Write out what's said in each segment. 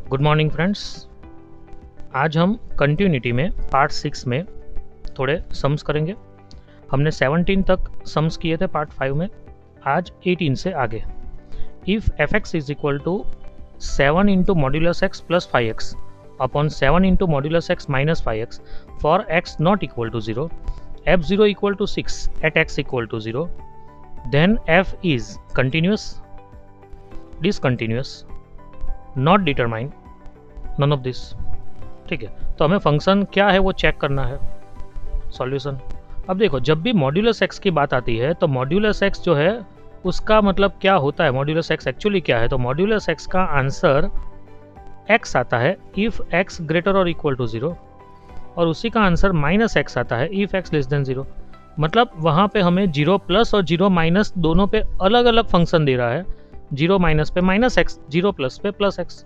Good morning friends. आज हम continuity में पार्ट 6 में थोड़े सम्स करेंगे। हमने 17 तक सम्स किए थे पार्ट 5 में, आज 18 से आगे। If f x is equal to 7 into modulus x plus 5x upon 7 into modulus x minus 5x for x not equal to 0, f0 equal to 6 at x equal to 0, then f is continuous, discontinuous, not determine, none of this. ठीक है, तो हमें function क्या है वो check करना है। Solution, अब देखो जब भी मॉड्यूलस एक्स की बात आती है तो मॉड्यूलस एक्स जो है उसका मतलब क्या होता है, मॉड्यूलस एक्स एक्चुअली क्या है। तो मॉड्यूलस एक्स का आंसर एक्स आता है इफ़ एक्स ग्रेटर और इक्वल टू 0, और उसी का आंसर माइनस एक्स आता है इफ़ एक्स लेस देन 0। मतलब वहाँ पे हमें 0 प्लस और 0 माइनस दोनों पे अलग अलग फंक्शन दे रहा है। 0 माइनस पे माइनस एक्स, 0 प्लस पे प्लस एक्स,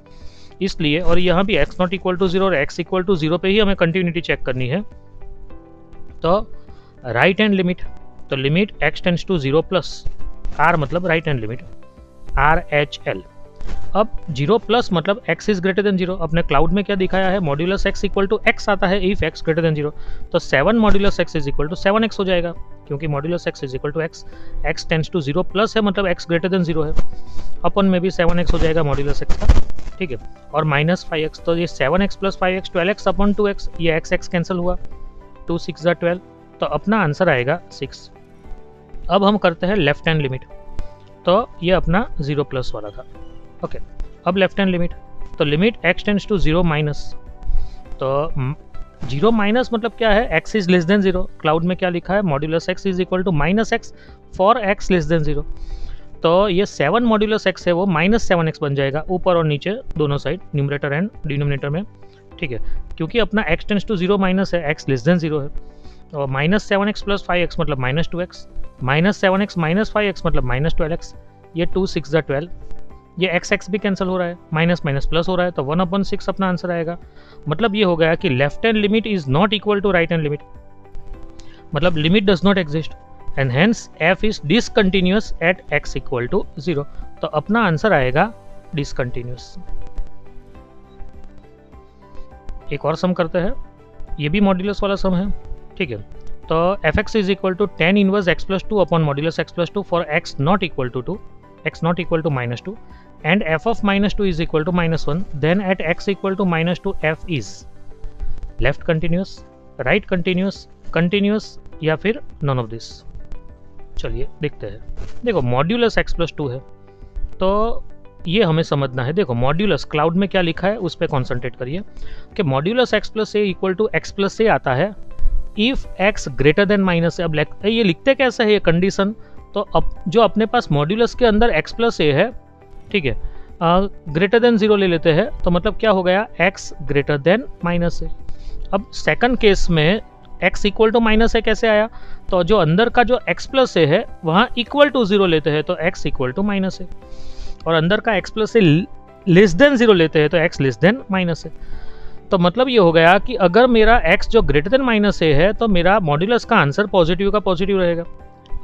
इसलिए। और यहाँ भी x नॉट इक्वल टू 0 और x इक्वल टू 0 पे ही हमें कंटिन्यूटी चेक करनी है। तो राइट हैंड लिमिट, तो limit x tends to 0 plus r मतलब राइट हैंड लिमिट RHL। अब 0 प्लस मतलब x इज ग्रेटर देन 0। अपने क्लाउड में क्या दिखाया है, modulus x equal to x आता है इफ x ग्रेटर देन 0। तो 7 modulus x is equal to 7x हो जाएगा, क्योंकि modulus x is equal to x tends to 0 plus है मतलब x ग्रेटर देन 0 है। अपन में भी 7x हो जाएगा मॉड्यूलस x का, ठीक है। और माइनस 5x, तो ये 7x plus 5x 12x upon 2x, ये x कैंसिल हुआ, 2 6 12, तो अपना आंसर आएगा 6। अब हम करते हैं लेफ्ट हैंड लिमिट, तो ये अपना 0 प्लस वाला था। ओके, अब लेफ्ट हैंड लिमिट, तो limit x tends to 0 minus, तो 0 माइनस मतलब क्या है, x is less than 0। Cloud में क्या लिखा है, modulus x is equal to minus x for x less than 0। तो ये 7 मॉड्यूलस x है वो माइनस 7x बन जाएगा, ऊपर और नीचे दोनों साइड, न्यूमरेटर एंड डिनोमिनेटर में, ठीक है। क्योंकि अपना x टेंड्स टू 0 माइनस है, x लेस देन 0 है। और माइनस 7x प्लस 5x मतलब minus 2x, minus 7x minus 5x मतलब माइनस 12x, ये 2 6 12, ये x भी कैंसिल हो रहा है, माइनस माइनस प्लस हो रहा है, तो 1/6 अपना आंसर आएगा। मतलब ये हो गया कि left hand limit is not equal to right hand limit, मतलब limit does not exist and hence f is discontinuous at x equal to 0। तो अपना आंसर आएगा डिसकंटिन्यूअस। एक और सम करते हैं, ये भी मॉड्यूलस वाला सम है, ठीक है। तो f x is equal to tan inverse x plus 2 upon modulus x plus 2 for x not equal to 2, x not equal to minus 2, and f of minus 2 is equal to minus 1, then at x equal to minus 2 f is left continuous, right continuous, continuous या फिर none of this. चलिए देखते हैं। देखो modulus x plus 2 है, तो ये हमें समझना है। देखो मॉड्यूलस क्लाउड में क्या लिखा है उस पर कॉन्सेंट्रेट करिए कि modulus x plus a equal to x plus a आता है if x greater than minus a. अब ये लिखते कैसे है ये कंडीशन, तो अब जो अपने पास मॉड्यूलस के अंदर x प्लस ए है, ठीक है, ग्रेटर देन 0 ले लेते हैं, तो मतलब क्या हो गया, x greater than minus a. अब सेकंड केस में x इक्वल टू माइनस ए कैसे आया, तो जो अंदर का जो x प्लस ए है वहाँ इक्वल टू 0 लेते हैं तो x equal to minus a, और अंदर का x प्लस ए लेस देन 0 लेते हैं तो x लेस देन माइनस ए। तो मतलब ये हो गया कि अगर मेरा x जो ग्रेटर देन माइनस ए है तो मेरा मॉड्यूलस का आंसर पॉजिटिव का पॉजिटिव रहेगा।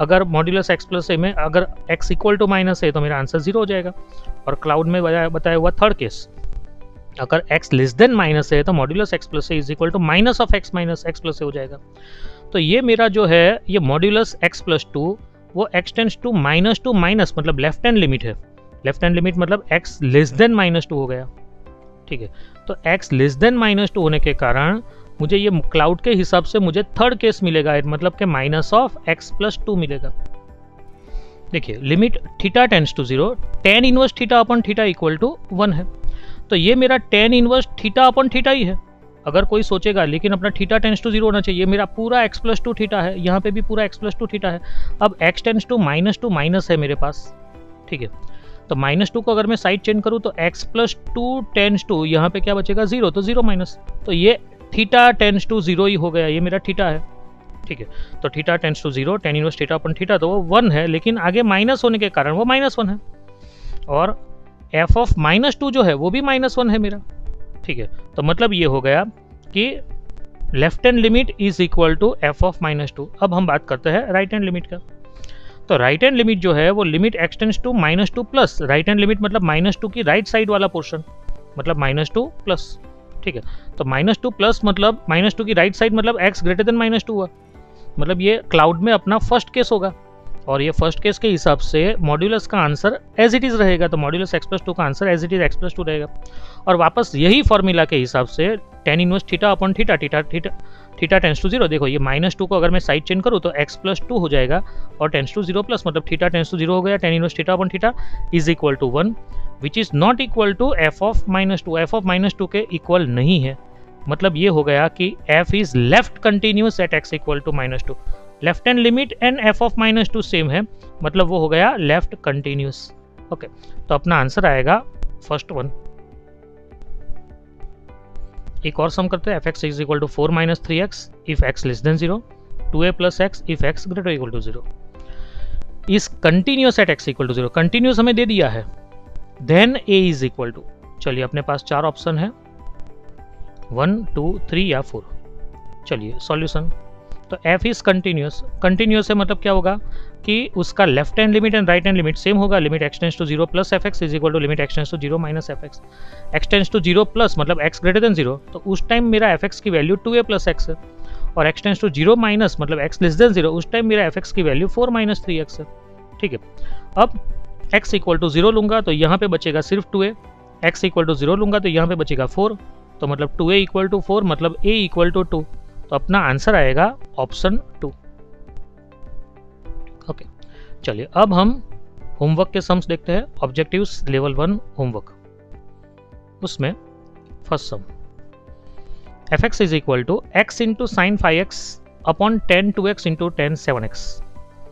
अगर मॉड्यूलस x प्लस ए में अगर x इक्वल टू माइनस ए तो मेरा आंसर 0 हो जाएगा। और क्लाउड में बताया हुआ थर्ड केस, अगर x लेस देन माइनस है तो modulus x plus a is equal to minus of x minus x plus a हो जाएगा। तो ये मेरा जो है ये मॉड्यूलस x प्लस 2 वो x टेंड्स टू माइनस मतलब लेफ्ट हैंड लिमिट है। लेफ्ट हैंड लिमिट मतलब x लेस देन -2 हो गया, ठीक है। तो x लेस देन -2 होने के कारण मुझे ये क्लाउड के हिसाब से मुझे थर्ड केस मिलेगा, मतलब कि माइनस ऑफ x प्लस 2 मिलेगा। देखिए limit theta tends to 0, tan inverse theta upon theta equal to 1 है, तो ये मेरा tan inverse theta upon theta ही है। अगर कोई सोचेगा लेकिन अपना थीटा टेंड्स टू 0 होना चाहिए, मेरा पूरा x प्लस 2 थीटा है, यहाँ पे भी पूरा x प्लस 2 थीटा है। अब x टेंड्स टू माइनस है मेरे पास, ठीक है। तो -2 को अगर मैं साइड चेंज करूँ तो x प्लस 2 टेंड्स टू, यहाँ पे क्या बचेगा 0, तो 0 माइनस, तो ये थीटा टेंड्स टू 0 ही हो गया, ये मेरा थीटा है, ठीक है। तो theta tends to 0, tan inverse theta upon theta तो वो 1 है, लेकिन आगे माइनस होने के कारण वो -1 है, और f ऑफ -2 जो है वो भी -1 है मेरा, ठीक है। तो मतलब ये हो गया कि left hand limit is equal to f of -2। अब हम बात करते हैं राइट हैंड लिमिट का। तो राइट हैंड लिमिट जो है वो limit x tends to -2 plus right hand limit मतलब -2 की राइट साइड वाला पोर्शन, मतलब -2 प्लस, ठीक है। तो -2 प्लस मतलब -2 की राइट साइड मतलब x ग्रेटर देन -2 हुआ, मतलब ये क्लाउड में अपना फर्स्ट केस होगा, और ये फर्स्ट केस के हिसाब से मॉड्यूलस का आंसर एज इट इज़ रहेगा, तो मॉड्यूलस x+2 का answer as it is x+2 रहेगा। और वापस यही फॉर्मूला के हिसाब से tan inverse theta upon theta, theta tends to 0, देखो ये -2 को अगर मैं साइड चेंज करूँ तो x+2 हो जाएगा, और टेंस टू 0 प्लस मतलब थीटा टेंस टू 0 हो गया, tan inverse theta upon theta is equal to 1, which is not equal to f of -2, f of -2 के इक्वल नहीं है। मतलब ये हो गया कि f is left continuous at x equal to -2, left hand limit and f of -2 same है, मतलब वो हो गया लेफ्ट कंटिन्यूस। ओके, तो अपना आंसर आएगा फर्स्ट वन। एक और सम करते हैं, fx is equal to 4 - 3x if x less than 0, 2a plus x if x greater equal to 0 is continuous at x equal to 0। Continuous हमें दे दिया है, then a is equal to, चलिए अपने पास 4 ऑप्शन है, 1, 2, 3 या 4। चलिए सॉल्यूशन, तो f इज कंटिन्यूस, कंटिन्यूस है मतलब क्या होगा कि उसका left hand limit and right hand limit same होगा, limit x tends to 0 plus fx is equal to limit x tends to 0 minus fx, x tends to 0 plus मतलब x greater than 0, तो उस टाइम मेरा fx की value 2a plus x है, और x tends to 0 minus मतलब x less than 0, उस time मेरा fx की वैल्यू 4 - 3x है, ठीक है। अब x इक्वल टू 0 लूंगा तो यहाँ पे बचेगा सिर्फ 2a, x इक्वल टू 0 लूंगा तो यहाँ पे बचेगा 4, तो मतलब 2a इक्वल टू 4 मतलब a इक्वल टू 2, तो अपना आंसर आएगा ऑप्शन 2। ओके, चलिए अब हम होमवर्क के सम्स देखते हैं, ऑब्जेक्टिव्स लेवल 1 होमवर्क। उसमें first sum, fx is equal to x into sine 5x upon 10 2x into 10 7x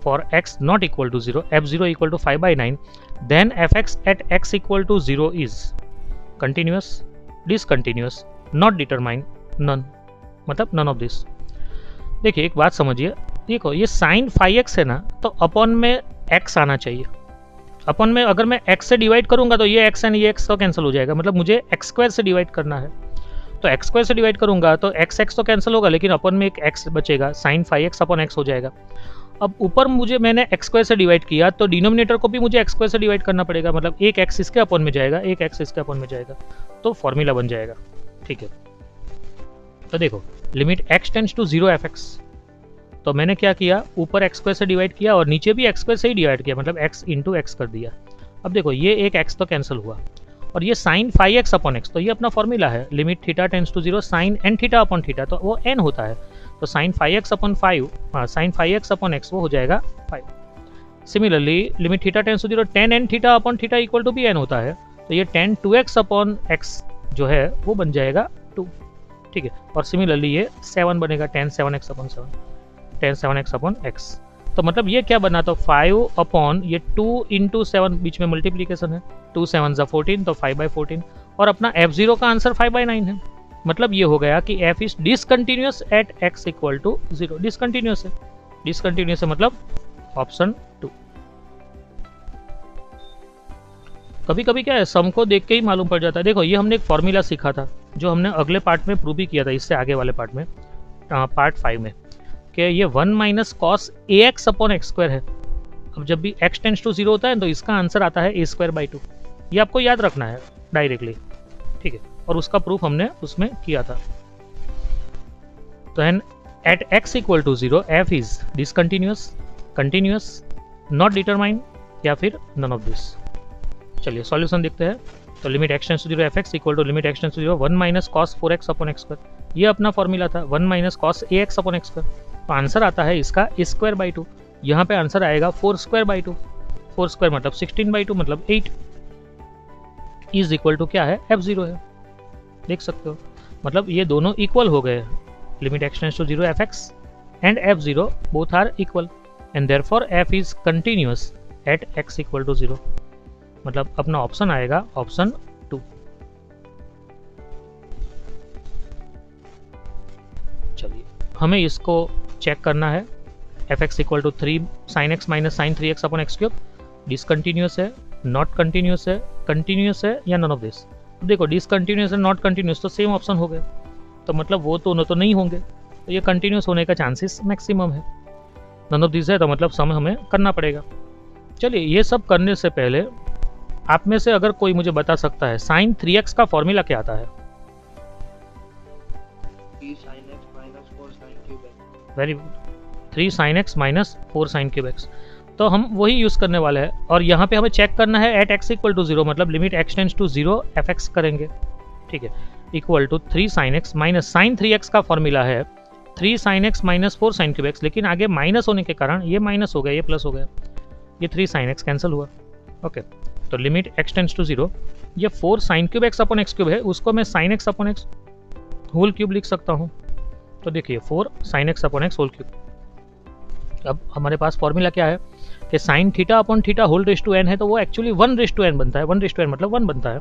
for x not equal to 0, f0 equal to 5/9, then fx at x equal to 0 is continuous, discontinuous, not determine, none, मतलब none of this. देखिए एक बात समझिए, देखो ये sign 5x है ना, तो अपॉन में x आना चाहिए, अपॉन में अगर मैं x से डिवाइड करूंगा तो ये x एंड ये x तो कैंसिल हो जाएगा, मतलब मुझे x² से डिवाइड करना है, तो x² से डिवाइड करूंगा तो x तो कैंसिल होगा, लेकिन अपॉन में एक x बचेगा, साइन 5x अपॉन x हो जाएगा। अब ऊपर मुझे मैंने x² से डिवाइड किया तो डिनोमिनेटर को भी मुझे x² से डिवाइड करना पड़ेगा, मतलब एक x इसके अपॉन में जाएगा, एक x इसके अपॉन में जाएगा, तो फॉर्मूला बन जाएगा, ठीक है। तो देखो limit x tends to 0 fx, तो मैंने क्या किया, ऊपर x² से डिवाइड किया और नीचे भी x² से ही डिवाइड किया, मतलब x इंटू x कर दिया। अब देखो ये एक x तो कैंसिल हुआ, और ये साइन 5x अपॉन x, तो ये अपना फॉर्मूला है, limit theta tends to 0 sine n theta upon theta, तो वो n होता है, तो साइन 5x अपॉन 5, हाँ साइन 5x अपॉन x वो हो जाएगा 5। Similarly limit theta tends to 0 tan n theta upon theta equal to भी n होता है, तो ये tan 2x अपॉन x जो है वो बन जाएगा 2, ठीक है। और सिमिलरली ये 7 बनेगा, tan 7x upon 7, tan 7x upon x, तो मतलब ये क्या बना, तो 5 अपॉन ये 2 इंटू 7, बीच में मल्टीप्लीकेशन है, 2 7 14, तो 5/14, और अपना f0 का आंसर 5/9 है। मतलब ये हो गया कि f is discontinuous at x equal to 0, discontinuous है, डिसकंटिन्यूस है मतलब ऑप्शन 2। कभी कभी क्या है, सम को देख के ही मालूम पड़ जाता है। देखो ये हमने एक फॉर्मूला सीखा था जो हमने अगले पार्ट में प्रूव भी किया था, इससे आगे वाले पार्ट में, पार्ट 5 में, कि ये 1 minus cos ax upon x² है। अब जब भी x टेंस टू 0 होता है तो इसका आंसर आता है a²/2, ये आपको याद रखना है डायरेक्टली, ठीक है, और उसका प्रूफ हमने उसमें किया था। तो at x equal to 0 f is discontinuous, continuous, not determine, या फिर नन ऑफ दिस। चलिए सॉल्यूशन देखते हैं, तो limit x tends to 0 fx equal to limit x tends to 0 1 minus cos 4x upon x², ये अपना फॉर्मूला था, 1 minus cos ax upon x², तो आंसर आता है इसका a²/2, यहाँ पे आंसर आएगा 4²/2, 4² मतलब 16/2 मतलब 8, इज इक्वल टू क्या है, f0 है, देख सकते हो, मतलब ये दोनों इक्वल हो गए, limit x tends to 0 fx and f0 both are equal, and therefore f is continuous at x equal to 0, मतलब अपना ऑप्शन आएगा ऑप्शन 2। चलिए हमें इसको चेक करना है, fx equal to 3 sin x minus sine 3x upon x cube, discontinuous है, not continuous है, कंटिन्यूस है, या नन ऑफ दिस। देखो डिसकंटिन्यूस है, नॉट कंटिन्यूस, तो सेम ऑप्शन हो गए, तो मतलब वो दोनों तो नहीं होंगे, तो ये कंटिन्यूस होने का चांसेस मैक्सिमम है, नन ऑफ दिस है, तो मतलब सम हमें करना पड़ेगा। चलिए ये सब करने से पहले आप में से अगर कोई मुझे बता सकता है साइन 3x का फॉर्मूला क्या आता है? Very good, 3 sin x minus 4 sin cube x। तो हम वही यूज़ करने वाले हैं और यहाँ पे हमें चेक करना है एट x इक्वल टू 0, मतलब limit x tends to 0 fx करेंगे, ठीक है, equal to 3 sin x minus sine 3x का फॉर्मूला है 3 sin x minus 4 sin cube x, लेकिन आगे माइनस होने के कारण ये माइनस हो गया, ये प्लस हो गया, ये 3 sin x कैंसिल हुआ। ओके, तो लिमिट x टेंड्स टू 0, ये 4 sin cube x upon x cube है, उसको मैं sin x upon x whole cube लिख सकता हूँ। तो देखिए 4 sin x upon x whole cube. अब हमारे पास फॉर्मूला क्या है कि sine theta upon theta whole raise to n है, तो वो एक्चुअली 1 रेस टू एन बनता है, 1 रेस टू एन मतलब 1 बनता है।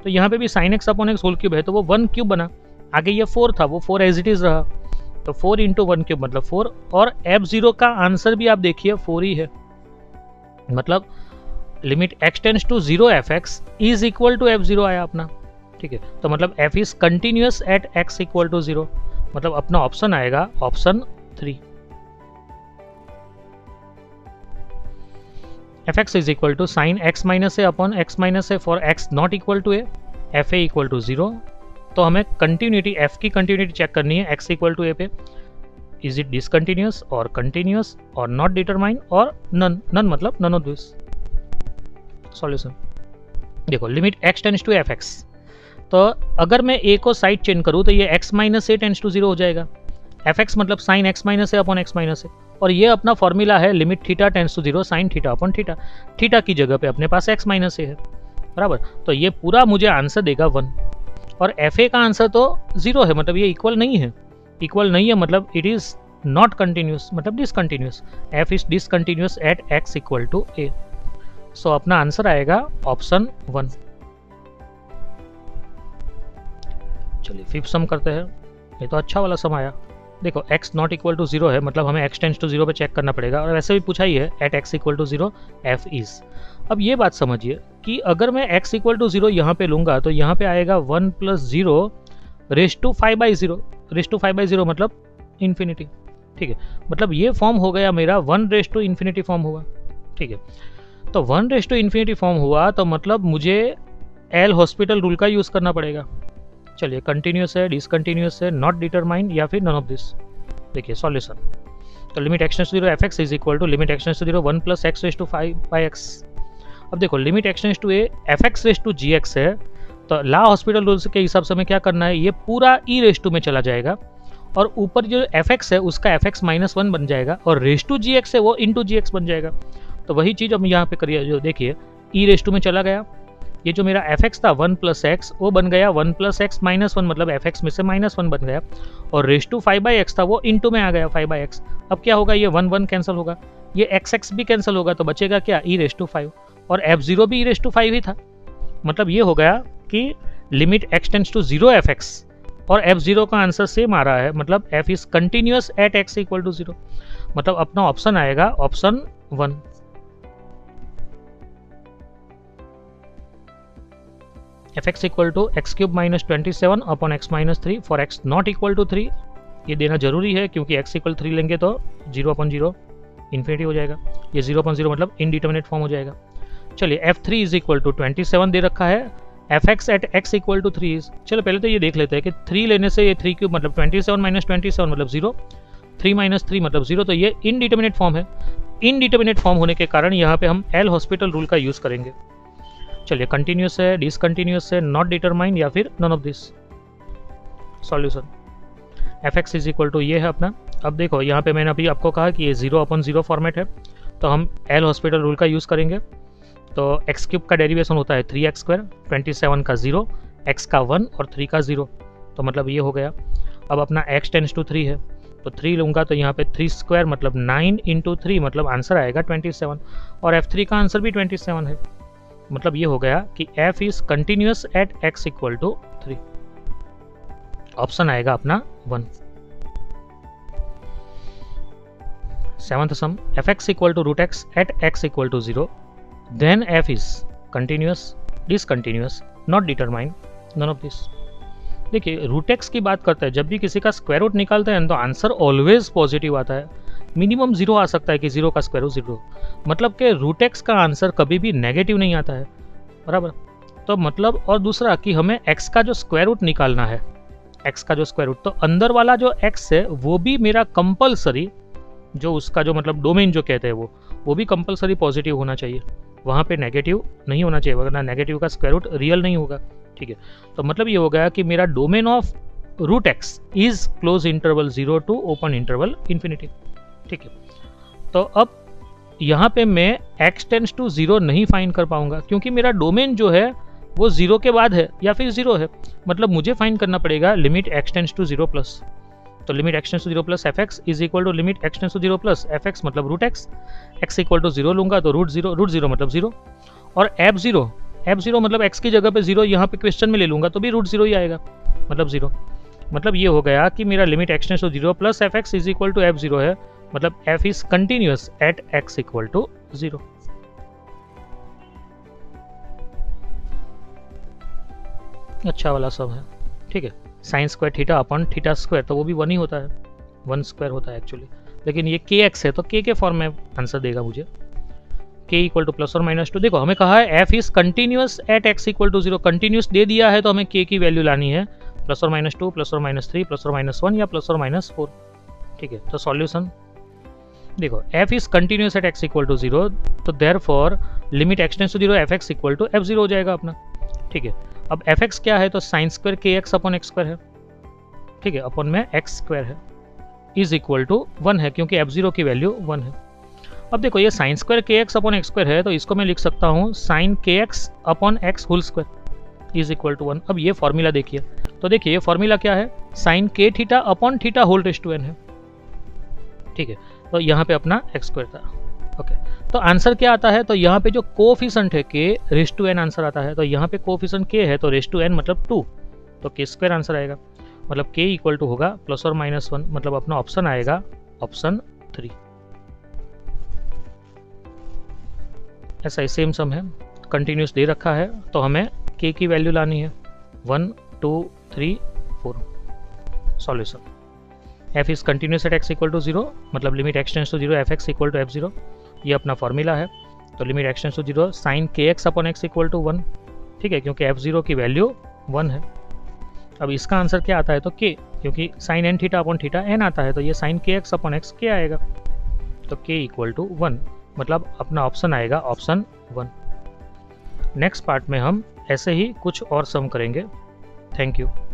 तो यहाँ पे भी sine x upon x whole cube है, तो वो 1 क्यूब बना, आगे ये 4 था, वो 4 एज इट इज रहा, तो 4 इंटू 1 क्यूब मतलब 4, और f0 का आंसर भी आप देखिए 4 ही है, मतलब limit x tends to 0 fx is equal to f0 आया अपना, ठीक है। तो मतलब f is continuous at x equal to 0, मतलब अपना ऑप्शन आएगा option 3। fx is equal to sine x minus A upon x minus A for x not equal to A, fa equal to 0। तो हमें कंटिन्यूटी, f की continuity check करनी है x equal to A पे, is it discontinuous और continuous और not determine और none, none मतलब नन ऑफ दिस। सॉल्यूशन देखो, limit x tends to fx, तो अगर मैं a को साइड चेंज करूँ तो ये x minus a tends to 0 हो जाएगा, fx मतलब sine x minus A upon x minus a, और ये अपना फॉर्मूला है limit theta tends to 0 sine theta upon theta, theta की जगह पे अपने पास x माइनस ए है, बराबर। तो ये पूरा मुझे आंसर देगा 1, और fa का आंसर तो 0 है, मतलब ये इक्वल नहीं है, इक्वल नहीं है मतलब इट इज नॉट कंटिन्यूस, मतलब discontinuous, f is discontinuous at x equal to a। So अपना आंसर आएगा ऑप्शन 1। चलिए फिफ्थ सम करते हैं, ये तो अच्छा वाला सम आया। देखो x नॉट इक्वल टू 0 है, मतलब हमें x टेंड्स टू 0 पे चेक करना पड़ेगा, और वैसे भी पूछा ही है at x equal to 0 f is. अब ये बात समझिए कि अगर मैं x इक्वल टू 0 यहाँ पे लूँगा तो यहाँ पे आएगा 1 plus 0 raise to 5/0, raise to 5/0 मतलब इन्फिनिटी, ठीक है, मतलब ये फॉर्म हो गया मेरा 1 रेस टू इन्फिनिटी फॉर्म हुआ, ठीक है। तो 1 रेस टू इन्फिनिटी फॉर्म हुआ तो मतलब मुझे एल हॉस्पिटल रूल का यूज़ करना पड़ेगा। चलिए कंटिन्यूस है, डिसकंटिन्यूस है, नॉट डिटरमाइन या फिर नन ऑफ दिस। देखिए सॉल्यूशन, तो limit x tends to 0 fx is equal to limit x tends to 0 1 plus x raise to 5/x। अब देखो limit x tends to a fx raise to gx है, तो ला hospital rules के हिसाब से हमें क्या करना है, ये पूरा e रेस टू में चला जाएगा, और ऊपर जो fx है उसका fx माइनस 1 बन जाएगा, और रेस टू gx है वो इंटू gx बन जाएगा। तो वही चीज़ हम यहाँ पे करिए, जो देखिए e रेस टू में चला गया, ये जो मेरा fx था 1 प्लस एक्स वो बन गया 1 प्लस एक्स माइनस 1, मतलब fx में से माइनस 1 बन गया, और रेस टू 5/x था वो इंटू में आ गया 5/x। अब क्या होगा, ये 1 1 कैंसिल होगा, ये x भी कैंसिल होगा, तो बचेगा क्या e रेस टू 5, और f0 भी e रेस टू 5 ही था। मतलब ये हो गया कि limit x tends to 0 fx, और f0 का आंसर सेम आ रहा है, मतलब f is continuous at x equal to 0, मतलब अपना ऑप्शन आएगा option 1। fx equal to x cube minus 27 upon x minus 3 for x not equal to 3, ये देना जरूरी है क्योंकि x इक्वल 3 लेंगे तो 0/0 इन्फिनिटी हो जाएगा, ये 0/0 मतलब इनडिटर्मिनेट फॉर्म हो जाएगा। चलिए f3 इज इक्वल टू 27 दे रखा है, fx at x equal to 3 is. चलो पहले तो ये देख लेते हैं कि 3 लेने से ये 3 क्यूब मतलब 27 माइनस 27 मतलब 0, 3 माइनस 3 मतलब 0, तो ये इनडिटर्मिनेट फॉर्म है। इनडिटर्मिनेट फॉर्म होने के कारण यहाँ पे हम एल हॉस्पिटल रूल का यूज़ करेंगे। चलिए कंटिन्यूस है, डिसकंटिन्यूस है, नॉट डिटरमाइन या फिर none of this. Solution fx is equal to ये है अपना। अब देखो यहाँ पे मैंने अभी आपको कहा कि ये 0/0 फॉर्मेट है, तो हम एल हॉस्पिटल रूल का यूज़ करेंगे। तो एक्स क्यूब का डेरिवेशन होता है 3x², 27 का 0, x का 1 और 3 का 0, तो मतलब ये हो गया। अब अपना x टेंड्स टू 3 है, तो 3 लूँगा तो यहाँ पे 3² मतलब 9 इंटू 3 मतलब आंसर आएगा 27, और f3 का आंसर भी 27 है। मतलब ये हो गया कि f is continuous at x equal to 3, option आएगा अपना 1। Seventh sum, fx equal to root x at x equal to 0, then f is continuous, discontinuous, not determine, none of this. देखिए रूट एक्स की बात करते हैं, जब भी किसी का स्क्वायर रूट निकालते हैं तो आंसर ऑलवेज पॉजिटिव आता है, मिनिमम 0 आ सकता है कि 0 का स्क्वायर रूट 0, मतलब कि रूट एक्स का आंसर कभी भी नेगेटिव नहीं आता है। बराबर। तो मतलब और दूसरा कि हमें x का जो स्क्वायर रूट निकालना है, x का जो स्क्वायर रूट, तो अंदर वाला जो x है वो भी मेरा कंपलसरी, जो उसका जो मतलब डोमेन जो कहते हैं वो भी कंपलसरी पॉजिटिव होना चाहिए, वहाँ पे नेगेटिव नहीं होना चाहिए, वरना नेगेटिव का स्क्वायर रूट रियल नहीं होगा। ठीक है, तो मतलब ये हो गया कि मेरा domain of root x is close interval 0 to open interval infinity. ठीक है, तो अब यहाँ पे मैं x टेंड्स टू 0 नहीं फाइंड कर पाऊंगा, क्योंकि मेरा डोमेन जो है वो 0 के बाद है या फिर 0 है। मतलब मुझे फाइंड करना पड़ेगा limit x tends to 0 plus, तो limit x tends to 0 plus f x is equal to limit x tends to 0 plus f x मतलब root x, x equal to 0 लूंगा तो रूट जीरो मतलब 0, और एफ जीरो मतलब x की जगह पे 0 यहाँ पे क्वेश्चन में ले लूंगा तो भी रूट 0 ही आएगा, मतलब 0। मतलब ये हो गया कि मेरा limit x tends to 0 plus f x is equal to f zero है, मतलब f is continuous at x equal to 0। अच्छा वाला सब है। ठीक है, sine square theta upon theta square, तो वो भी 1 ही होता है, 1 स्क्वायर होता है एक्चुअली, लेकिन ये के एक्स है तो के फॉर्म में आंसर देगा मुझे, के इक्वल टू प्लस और माइनस 2। देखो हमें कहा है f is continuous at x equal to 0, continuous दे दिया है तो हमें के की वैल्यू लानी है प्लस और माइनस 2, प्लस और माइनस 3, प्लस और माइनस 1 या प्लस और माइनस 4। ठीक है, तो सॉल्यूशन देखो f is continuous at x equal to 0, तो therefore limit x tends to 0 f x equal to f zero हो जाएगा अपना। ठीक है, अब एफ एक्स क्या है, तो साइन स्क्वायर के एक्स अपॉन एक्स स्क्वायर है। ठीक है, अपॉन में एक्स स्क्वायर है इज इक्वल टू 1 है, क्योंकि एफ जीरो की वैल्यू 1 है। अब देखो ये साइन स्क्वायर के एक्स अपॉन एक्स स्क्वायर है, तो इसको मैं लिख सकता हूँ साइन के x upon x whole square is equal to 1। अब ये फॉर्मूला देखिए, तो देखिए ये फॉर्मूला क्या है, साइन के theta upon theta whole raise to n है। ठीक है, तो यहाँ पे अपना एक्स स्क्वायर था। ओके, तो आंसर क्या आता है, तो यहाँ पे जो कोफिशिएंट है के रेज टू n आंसर आता है, तो यहाँ पे कोफिशिएंट के है तो रेज टू n मतलब 2, तो के स्क्वायर आंसर आएगा, मतलब के इक्वल टू होगा प्लस और माइनस 1, मतलब अपना ऑप्शन आएगा ऑप्शन 3। ऐसा ही सेम सम है, कंटिन्यूस दे रखा है तो हमें के की वैल्यू लानी है 1 2 3 4। Solution f is continuous at x equal to 0, मतलब limit x tends to 0 f x equal to f zero, ये अपना फॉर्मूला है। तो limit x tends to 0 sine के x upon x equal to 1। ठीक है, क्योंकि एफ जीरो की वैल्यू 1 है। अब इसका आंसर क्या आता है, तो k, क्योंकि sine n theta upon theta n आता है, तो ये साइन के एक्स अपॉन एक्स के आएगा, तो k इक्वल टू 1, मतलब अपना ऑप्शन आएगा ऑप्शन 1। नेक्स्ट पार्ट में हम ऐसे ही कुछ और सम करेंगे। Thank you.